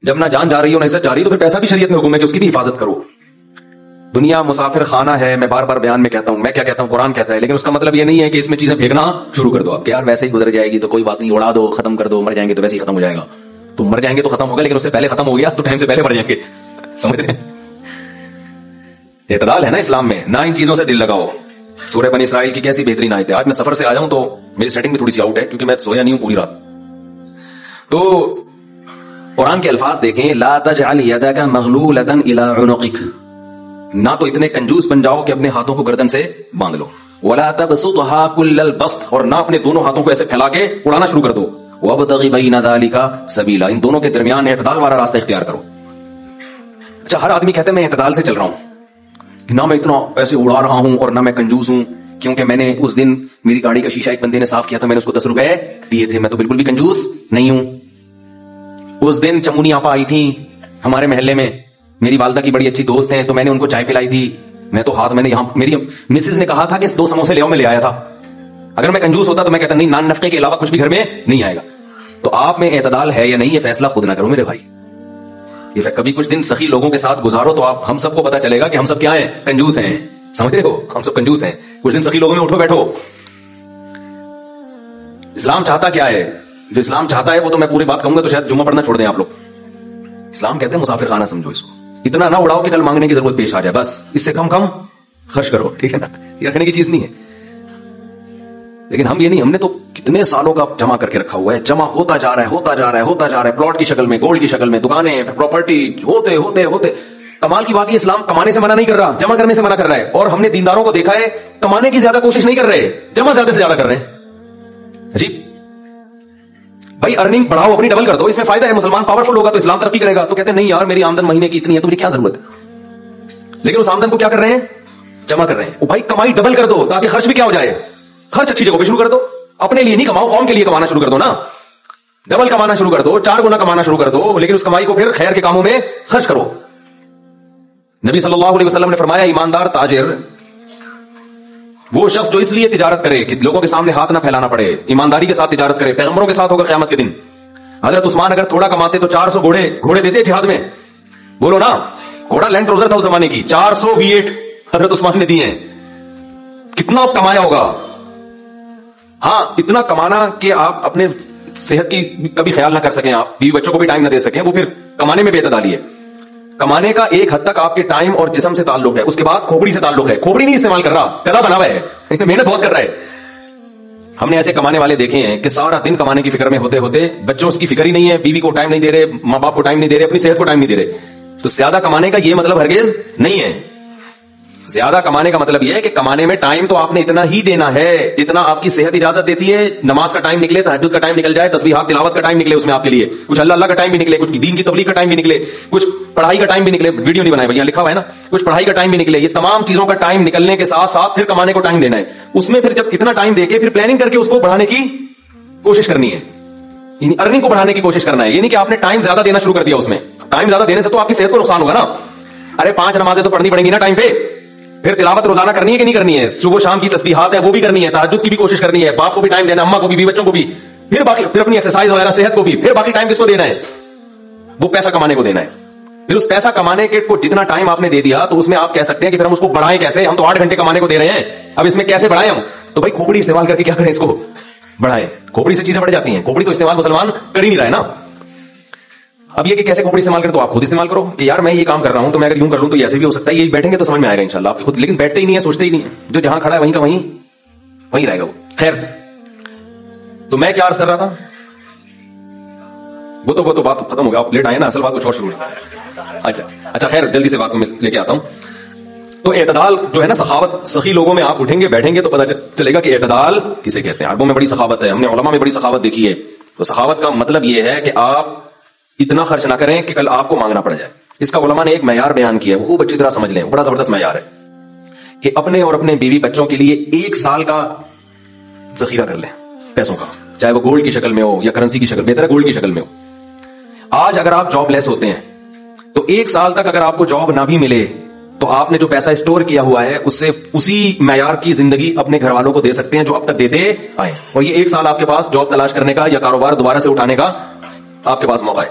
جب نہ جان جا رہی ہو نہ عزت جا رہی ہو تو پھر پیسہ بھی شریعت میں حکم ہے کہ اس کی بھی حفاظت کرو. دنیا مسافر خانہ ہے، میں بار بار بیان میں کہتا ہوں، میں کیا کہتا ہوں قرآن کہتا ہے، لیکن اس کا مطلب یہ نہیں ہے کہ اس میں چیزیں پھینکنا شروع کر دو آپ کہ یار ویسے ہی گزر جائے گی تو کوئی بات نہیں، اڑا دو، ختم کر دو، مر جائیں گے تو ویسے ہی ختم ہو جائے گا. تو مر جائیں گے تو ختم ہوگا، لیکن اس سے پہلے ختم ہو گیا تو ٹائم سے پہلے مر جائیں گے. سمجھ رہے ہیں؟ اعتدال ہے نا اسلام میں، نہ ان چیزوں سے دل لگاؤ. سورہ بنی اسرائیل کی کیسی بہترین آیت ہے. آج میں سفر سے آیا ہوں تو میری سیٹنگ بھی تھوڑی سی آؤٹ ہے کیونکہ میں سویا نہیں ہوں پوری رات. تو قرآن کے الفاظ دیکھیں، لا تجعل یدک مغلولۃ الی عنقک، نہ تو اتنے کنجوس بن جاؤ کہ اپنے ہاتھوں کو گردن سے باندھ لو، ولا تبسطها کل البسط، اور نہ اپنے دونوں ہاتھوں کو ایسے پھیلا کے اڑانا شروع کر دو. وابتغ بین ذلک سبیلا، ان دونوں کے درمیان اعتدال والا راستہ اختیار کرو. اچھا، ہر آدمی کہتا ہے میں اعتدال سے چل رہا ہوں، نہ میں اتنا ایسے اڑا رہا ہوں اور نہ میں کنجوس ہوں، کیونکہ میں نے اس دن میری گاڑی کا شیشہ ایک بندے نے صاف کیا تھا، میں نے اس کو 10 روپے دیے تھے، میں تو بالکل بھی کنجوس نہیں ہوں. اس دن چمونی آپا آئی تھی ہمارے محلے میں، میری والدہ کی بڑی اچھی دوست ہیں، تو میں نے ان کو چائے پلائی تھی. میں تو میں نے یہاں میری مسز نے کہا تھا کہ 2 سموسے لے آؤ، میں لے آیا تھا. اگر میں کنجوس ہوتا تو میں کہتا نہیں، نان نفقے کے علاوہ کچھ بھی گھر میں نہیں آئے گا. تو آپ میں اعتدال ہے یا نہیں، یہ فیصلہ خود نہ کرو میرے بھائی. یہ کبھی کچھ دن سخی لوگوں کے ساتھ گزارو تو آپ ہم سب کو پتا چلے گا کہ ہم سب کیا ہیں، کنجوس ہیں. سمجھ رہے ہو؟ ہم سب کنجوس ہیں. کچھ دن سخی لوگوں میں اٹھو بیٹھو. اسلام چاہتا کیا ہے؟ جو اسلام چاہتا ہے وہ تو میں پوری بات کہوں گا تو شاید جمعہ پڑھنا چھوڑ دیں آپ لوگ. اسلام کہتے ہیں مسافر خانہ سمجھو اس کو، اتنا نہ اڑاؤ کہ کل مانگنے کی ضرورت پیش آ جائے، بس اس سے کم خرچ کرو، ٹھیک ہے نا؟ یہ رکھنے کی چیز نہیں ہے. لیکن ہم یہ نہیں، ہم نے تو کتنے سالوں کا جمع کر کے رکھا ہوا ہے، جمع ہوتا جا رہا ہے، ہوتا جا رہا ہے، ہوتا جا رہا ہے، پلاٹ کی شکل میں، گولڈ کی شکل میں، دکانیں، پراپرٹی، ہوتے ہوتے ہوتے. کمال کی بات یہ، اسلام کمانے سے منع نہیں کر رہا، جمع کرنے سے منع کر رہا ہے. اور ہم نے دینداروں کو دیکھا ہے کمانے کی زیادہ کوشش نہیں کر رہے، جمع زیادہ سے زیادہ کر رہے ہیں. عجیب بھائی، ارننگ بڑھاؤ، اپنی ڈبل کر دو، اس میں فائدہ ہے. مسلمان پاورفل ہوگا تو اسلام ترقی کرے گا. تو کہتے ہیں نہیں یار میری آمدن مہینے کی اتنی ہے تو مجھے کیا ضرورت ہے. لیکن اس آمدن کو کیا کر رہے ہیں؟ جمع کر رہے ہیں. بھائی کمائی ڈبل کر دو تاکہ خرچ بھی کیا ہو جائے، خرچ اچھی جگہ پہ شروع کر دو. اپنے لیے نہیں کماؤ، قوم کے لیے کمانا شروع کر دو نا. ڈبل کمانا شروع کر دو، 4 گنا کمانا شروع کر دو، لیکن اس کمائی کو پھر خیر کے کاموں میں خرچ کرو. نبی صلی اللہ علیہ وسلم نے فرمایا ایماندار تاجر وہ شخص جو اس لیے تجارت کرے کہ لوگوں کے سامنے ہاتھ نہ پھیلانا پڑے، ایمانداری کے ساتھ تجارت کرے. پیغمبروں کے ساتھ ہوگا قیامت کے دن. حضرت عثمان اگر تھوڑا کماتے تو 400 گھوڑے دیتے جہاد میں. بولو نا، گھوڑا لینڈ کروزر تھا اس زمانے کی، 400 V8 حضرت عثمان نے دیے ہیں. کتنا کمایا ہوگا. ہاں اتنا کمانا کہ آپ اپنے صحت کی کبھی خیال نہ کر سکیں، آپ بیوی بچوں کو بھی ٹائم نہ دے سکیں، وہ پھر کمانے میں بے اعتدالی ہے. کمانے کا ایک حد تک آپ کے ٹائم اور جسم سے تعلق ہے، اس کے بعد کھوپڑی سے تعلق ہے. کھوپڑی نہیں استعمال کر رہا، گدا بنا ہوا ہے، محنت بہت کر رہا ہے. ہم نے ایسے کمانے والے دیکھے ہیں کہ سارا دن کمانے کی فکر میں ہوتے ہوتے بچوں کی فکر ہی نہیں ہے، بیوی کو ٹائم نہیں دے رہے، ماں باپ کو ٹائم نہیں دے رہے، اپنی صحت کو ٹائم نہیں دے رہے. تو زیادہ کمانے کا یہ مطلب ہرگز نہیں ہے. زیادہ کمانے کا مطلب یہ ہے کہ کمانے میں ٹائم تو آپ نے اتنا ہی دینا ہے جتنا آپ کی صحت اجازت دیتی ہے. نماز کا ٹائم نکلے، تہجد کا ٹائم نکل جائے، تسبیحات تلاوت کا ٹائم نکلے اس میں آپ کے لیے، کچھ اللہ کا ٹائم بھی نکلے، کچھ دین کی تبلیغ کا ٹائم بھی نکلے، کچھ پڑھائی کا ٹائم بھی نکلے. ویڈیو نہیں بنائے بھائی، لکھا ہوا ہے نا، کچھ پڑھائی کا ٹائم بھی نکلے. یہ تمام چیزوں کا ٹائم نکلنے کے ساتھ ساتھ پھر کمانے کو ٹائم دینا ہے. اس میں پھر جب اتنا ٹائم دے کے پھر پلاننگ کر کے اس کو بڑھانے کی کوشش کرنی ہے، یعنی ارننگ کو بڑھانے کی کوشش کرنا ہے. یہ نہیں کہ آپ نے ٹائم زیادہ دینا شروع کر دیا. اس میں ٹائم زیادہ دینے سے تو آپ کی صحت کو نقصان ہوگا نا. ارے 5 نمازیں تو پڑھنی پڑیں گی نا ٹائم پہ، پھر تلاوت روزانہ کرنی ہے کہ نہیں کرنی ہے، صبح شام کی تسبیحات ہے وہ بھی کرنی ہے، تہجد کی بھی کوشش کرنی ہے، باپ کو بھی ٹائم دینا، اماں کو بھی، بچوں کو بھی، پھر باقی پھر اپنی ایکسرسائز وغیرہ صحت کو بھی، پھر باقی ٹائم کس کو دینا ہے؟ وہ پیسہ کمانے کو دینا ہے. پھر اس پیسہ کمانے کے کو جتنا ٹائم آپ نے دے دیا تو اس میں آپ کہہ سکتے ہیں کہ پھر ہم اس کو بڑھائیں کیسے. ہم تو 8 گھنٹے کمانے کو دے رہے ہیں، اب اس میں کیسے بڑھائیں ہم؟ تو بھائی کھوپڑی استعمال کر کے کیا کریں، اس کو بڑھائیں. کھوپڑی سے چیزیں بڑھ جاتی ہیں. کھوپڑی تو استعمال مسلمان کر ہی نہیں رہا ہے نا. اب یہ کہ کیسے کھوپڑی استعمال کریں تو آپ خود استعمال کرو کہ یار میں یہ کام کر رہا ہوں تو میں اگر یوں کر لوں تو ایسے بھی ہو سکتا ہے. یہ بیٹھیں گے تو سمجھ میں آئے گا انشاءاللہ آپ خود، لیکن بیٹھتے ہی نہیں ہے، سوچتے ہی نہیں ہے. جو جہاں کھڑا ہے وہیں کا وہیں رہے گا وہ. خیر، تو میں کیا عرض کر رہا تھا؟ وہ تو بات ختم ہو گیا، آپ لیٹ آئے نا، اصل بات کچھ اور شروع ہے. اچھا خیر، جلدی سے بات کو میں لے کے آتا ہوں. تو اعتدال جو ہے نا، سخاوت، سخی لوگوں میں آپ اٹھیں گے بیٹھیں گے تو پتہ چلے گا کہ اعتدال کسے کہتے ہیں. عربوں میں بڑی سخاوت ہے، ہم نے علماء میں بڑی سخاوت دیکھی ہے. تو سخاوت کا مطلب یہ ہے کہ آپ اتنا خرچ نہ کریں کہ کل آپ کو مانگنا پڑ جائے. اس کا علماء نے ایک معیار بیان کیا ہے، وہ خوب اچھی طرح سمجھ لیں، بڑا زبردست معیار ہے کہ اپنے اور اپنے بیوی بچوں کے لیے 1 سال کا ذخیرہ کر لیں پیسوں کا، چاہے وہ گولڈ کی شکل میں ہو یا کرنسی کی شکل، بہتر ہے گولڈ کی شکل میں ہو. آج اگر آپ جاب لیس ہوتے ہیں تو 1 سال تک اگر آپ کو جاب نہ بھی ملے تو آپ نے جو پیسہ اسٹور کیا ہوا ہے اس سے اسی معیار کی زندگی اپنے گھر والوں کو دے سکتے ہیں جو اب تک دیتے آئے. اور یہ 1 سال آپ کے پاس جاب تلاش کرنے کا یا کاروبار دوبارہ سے اٹھانے کا آپ کے پاس موقع ہے.